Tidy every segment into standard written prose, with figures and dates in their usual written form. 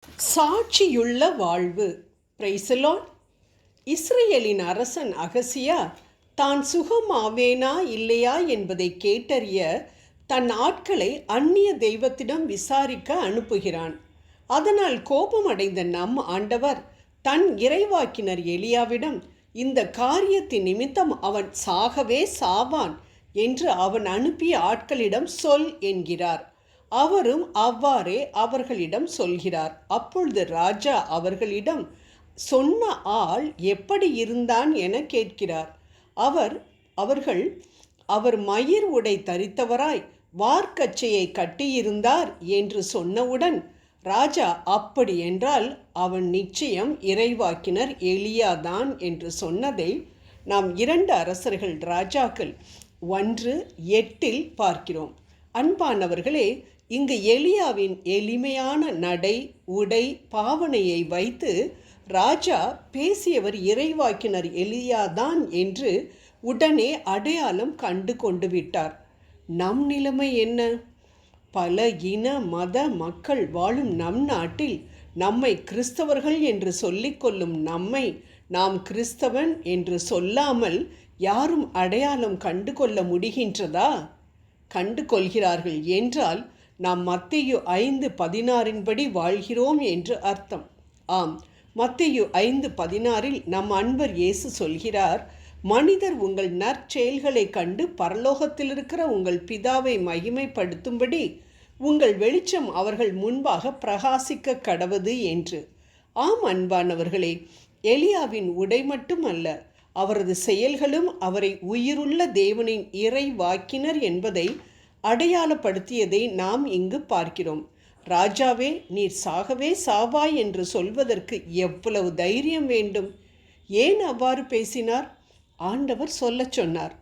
சாட்சியுள்ள வாழ்வு. Praise the Lord. இஸ்ரேலின் அரசன் அகசியா தான் சுகமாவேனா இல்லையா என்பதை கேட்டறிய தன் ஆட்களை அந்நிய தெய்வத்திடம் விசாரிக்க அனுப்புகிறான். அதனால் கோபமடைந்த நம் ஆண்டவர் தன் இறைவாக்கினர் எலியாவிடம் இந்த காரியத்தின் நிமித்தம் அவன் சாகவே சாவான் என்று அவன் அனுப்பிய ஆட்களிடம் சொல் என்கிறார். அவரும் அவ்வாறே அவர்களிடம் சொல்கிறார். அப்பொழுது ராஜா அவர்களிடம் சொன்ன ஆள் எப்படி இருந்தான் என கேட்கிறார். அவர் மயிர் உடை தரித்தவராய் வார்க்கச்சையை கட்டியிருந்தார் என்று சொன்னவுடன் ராஜா அப்படி என்றால் அவன் நிச்சயம் இறைவாக்கினர் எலியாதான் என்று சொன்னதை நாம் 2 அரசர்கள் ராஜாக்கள் 1:8 பார்க்கிறோம். அன்பானவர்களே, இங்கு எலியாவின் எளிமையான நடை, உடை, பாவனையை வைத்து ராஜா பேசியவர் இறைவாக்கினர் எலியாதான் என்று உடனே அடையாளம் கண்டு கொண்டு விட்டார். நம் நிலைமை என்ன? பல இன மத மக்கள் வாழும் நம் நாட்டில் நம்மை கிறிஸ்தவர்கள் என்று சொல்லிக்கொள்ளும் நம்மை நாம் கிறிஸ்தவன் என்று சொல்லாமல் யாரும் அடையாளம் கண்டு கொள்ள முடிகின்றதா? கண்டு கொள்கிறார்கள் என்றால் நாம் மத்தேயு 5:16 படி வாழ்கிறோம் என்று அர்த்தம். ஆம், மத்தேயு 5:16 நம் அன்பர் இயேசு சொல்கிறார், மனிதர் உங்கள் நற்செயல்களை கண்டு பரலோகத்தில் இருக்கிற உங்கள் பிதாவை மகிமைப்படுத்தும்படி உங்கள் வெளிச்சம் அவர்கள் முன்பாக பிரகாசிக்க கடவது என்று. ஆம் அன்பானவர்களே, எலியாவின் உடை மட்டுமல்ல, அவரது செயல்களும் அவரை உயிருள்ள தேவனின் இறைவாக்கினர் என்பதை அடையாளப்படுத்தியதை நாம் இங்கு பார்க்கிறோம். ராஜாவே, நீர் சாகவே சாவாய் என்று சொல்வதற்கு எவ்வளவு தைரியம் வேண்டும்? ஏன் அவ்வாறு பேசினார்? ஆண்டவர் சொல்லச் சொன்னார்.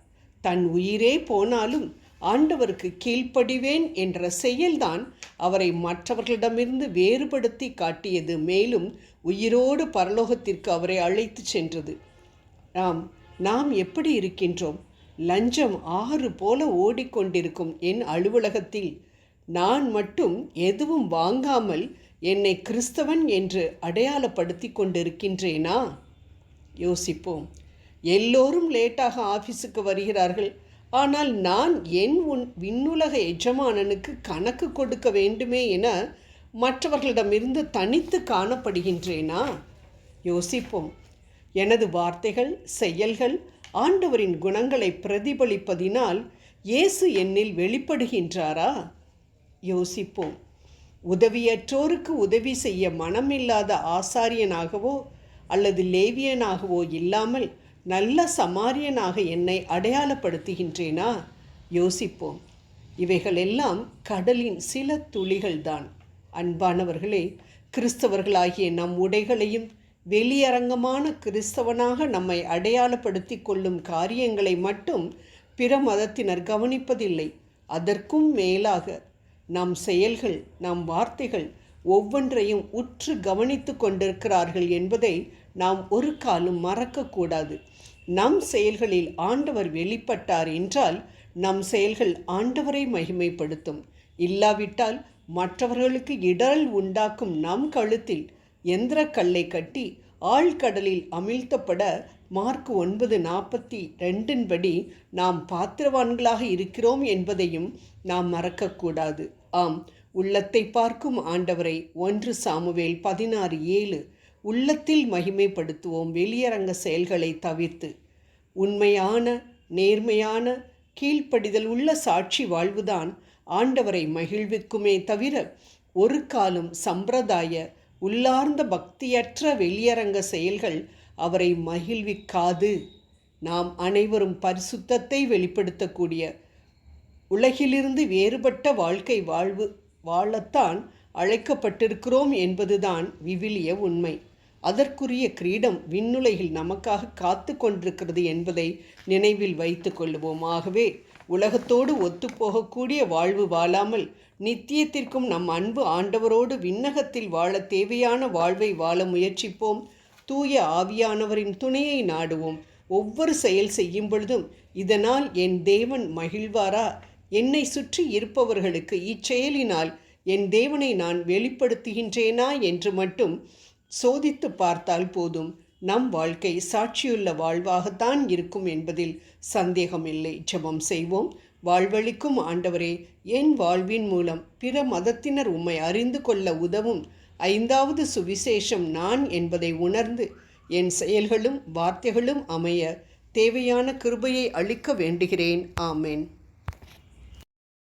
தன் உயிரே போனாலும் ஆண்டவருக்கு கீழ்ப்படிவேன் என்ற செயல்தான் அவரை மற்றவர்களிடமிருந்து வேறுபடுத்தி காட்டியது. மேலும் உயிரோடு பரலோகத்திற்கு அவரை அழைத்து சென்றது. நாம் எப்படி இருக்கின்றோம்? லஞ்சம் ஆறு போல ஓடிக்கொண்டிருக்கும் என் அலுவலகத்தில் நான் மட்டும் எதுவும் வாங்காமல் என்னை கிறிஸ்தவன் என்று அடையாளப்படுத்தி கொண்டிருக்கின்றேனா? யோசிப்போம். எல்லோரும் லேட்டாக ஆஃபீஸுக்கு வருகிறார்கள். ஆனால் நான் என் விண்ணுலக எஜமானனுக்கு கணக்கு கொடுக்க வேண்டுமே என மற்றவர்களிடமிருந்து தனித்து காணப்படுகின்றேனா? யோசிப்போம். எனது வார்த்தைகள், செயல்கள் ஆண்டவரின் குணங்களை பிரதிபலிப்பதினால் இயேசு என்னில் வெளிப்படுகின்றாரா? யோசிப்போம். உதவியற்றோருக்கு உதவி செய்ய மனமில்லாத ஆசாரியனாகவோ அல்லது லேவியனாகவோ இல்லாமல் நல்ல சமாரியனாக என்னை அடையாளப்படுத்துகின்றேனா? யோசிப்போம். இவைகளெல்லாம் கடலின் சில துளிகள்தான். அன்பானவர்களே, கிறிஸ்தவர்களாகிய நம் உடைகளையும் வெளியரங்கமான கிறிஸ்தவனாக நம்மை அடையாளப்படுத்தி கொள்ளும் காரியங்களை மட்டும் பிற மதத்தினர் கவனிப்பதில்லை. அதற்கும் மேலாக நம் செயல்கள், நம் வார்த்தைகள் ஒவ்வொன்றையும் உற்று கவனித்து கொண்டிருக்கிறார்கள் என்பதை நாம் ஒரு காலம் மறக்கக்கூடாது. நம் செயல்களில் ஆண்டவர் வெளிப்பட்டார் என்றால் நம் செயல்கள் ஆண்டவரை மகிமைப்படுத்தும். இல்லாவிட்டால் மற்றவர்களுக்கு இடரல் உண்டாக்கும் நம் கழுத்தில் எந்திரக்கல்லை கட்டி ஆழ்கடலில் அமிழ்த்தப்பட மார்க் 9:42 படி நாம் பாத்திரவான்களாக இருக்கிறோம் என்பதையும் நாம் மறக்கக்கூடாது. ஆம், உள்ளத்தை பார்க்கும் ஆண்டவரை 1 சாமுவேல் 16:7 உள்ளத்தில் மகிமைப்படுத்துவோம் வெளியரங்க செயல்களை தவிர்த்து. உண்மையான, நேர்மையான, கீழ்ப்படிதல் உள்ள சாட்சி வாழ்வுதான் ஆண்டவரை மகிழ்விக்குமே தவிர ஒரு காலம் சம்பிரதாய உள்ளார்ந்த பக்தியற்ற வெளியரங்க செயல்கள் அவரை மகிழ்விக்காது. நாம் அனைவரும் பரிசுத்தத்தை வெளிப்படுத்தக்கூடிய உலகிலிருந்து வேறுபட்ட வாழ்க்கை வாழத்தான் அழைக்கப்பட்டிருக்கிறோம் என்பதுதான் விவிலிய உண்மை. அதற்குரிய கிரீடம் விண்ணுலகில் நமக்காக காத்து கொண்டிருக்கிறது என்பதை நினைவில் வைத்து கொள்ளுவோம். ஆகவே உலகத்தோடு ஒத்துப்போகக்கூடிய வாழ்வு வாழாமல் நித்தியத்திற்கும் நம் அன்பு ஆண்டவரோடு விண்ணகத்தில் வாழ தேவையான வாழ்வை வாழ முயற்சிப்போம். தூய ஆவியானவரின் துணையை நாடுவோம். ஒவ்வொரு செயல் செய்யும் பொழுதும் இதனால் என் தேவன் மகிழ்வாரா? என்னை சுற்றி இருப்பவர்களுக்கு இச்செயலினால் என் தேவனை நான் வெளிப்படுத்துகின்றேனா என்று மட்டும் சோதித்து பார்த்தால் போதும், நம் வாழ்க்கை சாட்சியுள்ள வாழ்வாகத்தான் இருக்கும் என்பதில் சந்தேகமில்லை. ஜெபம் செய்வோம். வாழ்வளிக்கும் ஆண்டவரே, என் வாழ்வின் மூலம் பிற மதத்தினர் உம்மை அறிந்து கொள்ள உதவும் 5வது சுவிசேஷம் நான் என்பதை உணர்ந்து என் செயல்களும் வார்த்தைகளும் அமைய தேவையான கிருபையை அளிக்க வேண்டுகிறேன். ஆமென்.